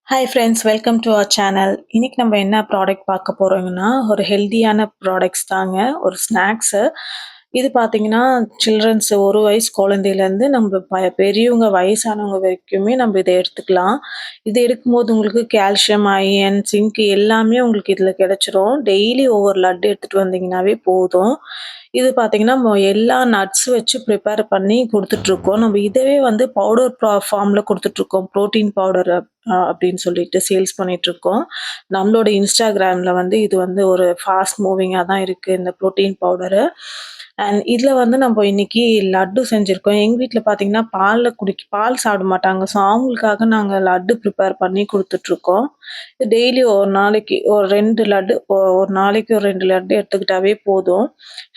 Hi friends, welcome to our channel. இன்னைக்கு நம்ம என்ன ப்ராடக்ட் பார்க்க போறோங்கன்னா, ஒரு ஹெல்தியான ப்ராடக்ட்ஸ் தாங்க. ஒரு ஸ்நாக்ஸு. இது பார்த்தீங்கன்னா, சில்ட்ரன்ஸ் 1 வயசு குழந்தையிலேருந்து நம்ம பெரியவங்க, வயசானவங்க வரைக்குமே நம்ம இத எடுத்துக்கலாம். இது எடுக்கும்போது உங்களுக்கு கால்சியம், அயர்ன், ஜிங்க் எல்லாமே உங்களுக்கு இதில கிடைச்சிரும். டெய்லி ஒவ்வொரு லட்டு எடுத்துட்டு வந்தீங்கன்னாவே போதும். இது பார்த்தீங்கன்னா, எல்லா நட்ஸ் வச்சு ப்ரிப்பேர் பண்ணி குடுத்துட்ருக்கோம். நம்ம இதவே வந்து பவுடர் ஃபார்ம்ல குடுத்துட்ருக்கோம். புரோட்டீன் பவுடர் அப்படின்னு சொல்லிட்டு சேல்ஸ் பண்ணிட்டுருக்கோம். நம்மளோட Instagramல வந்து இது வந்து ஒரு ஃபாஸ்ட் மூவிங்கா தான் இருக்கு இந்த புரோட்டீன் பவுடரு. அண்ட் இதில வந்து நம்ம இன்னைக்கு லட்டு செஞ்சிருக்கோம். எங்க வீட்ல பார்த்தீங்கன்னா, பால் சாப்பிட மாட்டாங்க. ஸோ அவங்களுக்காக நாங்க லட்டு ப்ரிப்பேர் பண்ணி குடுத்துட்ருக்கோம். டெய்லி ஒரு நாளைக்கு ஒரு 2 லட்டு ஒரு நாளைக்கு ஒரு 2 லட்டு எடுத்துக்கிட்டாவே போதும்.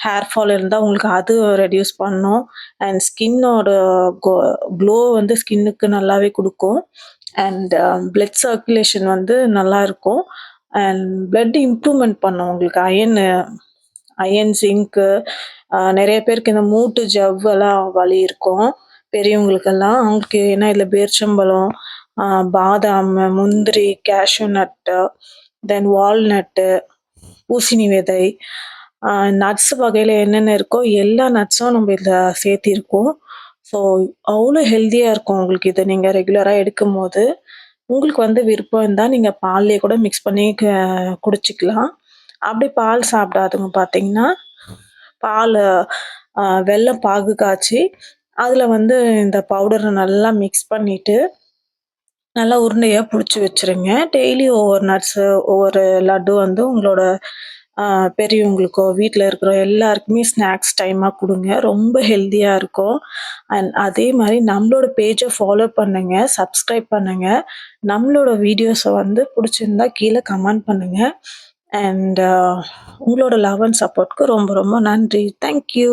ஹேர் ஃபால் இருந்தா உங்களுக்கு அது ரெட்யூஸ் பண்ணும். அண்ட் ஸ்கின்னோட கோ க்ளோ வந்து ஸ்கின்னுக்கு நல்லாவே குடுக்கும். அண்ட் பிளட் சர்க்குலேஷன் வந்து நல்லாருக்கும். அண்ட் பிளட் இம்ப்ரூவ்மெண்ட் பண்ணும் உங்களுக்கு அயர்ன், ஜிங்க்கு நெறைய பேருக்கு இந்த மூட்டு ஜவ்வெல்லாம் வலி இருக்கும். பெரியவங்களுக்கெல்லாம். அவங்களுக்கு ஏன்னா இதில பேரிச்சம்பழம், அ பாதாம், முந்திரி, கேஷ்யூ நட்டு, தென் வால்நட்டு, பூசணி விதை, அ நட்ஸ் வகையில என்னென்ன இருக்கோ எல்லா நட்ஸும் நம்ம இதில சேர்த்திருக்கோம். ஸோ அவ்வளோ ஹெல்தியா இருக்கும் உங்களுக்கு இத நீங்க ரெகுலரா எடுக்கும்போது. உங்களுக்கு வந்து விருப்பம் இருந்தா நீங்க பால்லயே கூட மிக்ஸ் பண்ணி குடிச்சுக்கலாம். அப்படி பால் சாப்பிடாதவங்க பார்த்தீங்கன்னா, பாலு வெல்லம் பாகு காய்ச்சி, அதில வந்து இந்த பவுடர நல்லா மிக்ஸ் பண்ணிட்டு, நல்லா உருண்டையா புடிச்சு வச்சுருங்க. டெய்லி ஒவ்வொரு நட்ஸு, ஒவ்வொரு லட்டு வந்து உங்களோட அ பெரியவங்களுக்கோ, வீட்ல இருக்கிற எல்லாருக்குமே ஸ்நாக்ஸ் டைமா குடுங்க. ரொம்ப ஹெல்தியா இருக்கும். அண்ட் அதே மாரி நம்மளோட பேஜ ஃபாலோ பண்ணுங்க, சப்ஸ்கிரைப் பண்ணுங்க. நம்மளோட வீடியோஸ வந்து புடிச்சிருந்தா கீழ கமெண்ட் பண்ணுங்க. அண்ட் உங்களோட லவ் அண்ட் சப்போர்ட்க்கு ரொம்ப ரொம்ப நன்றி. Thank you.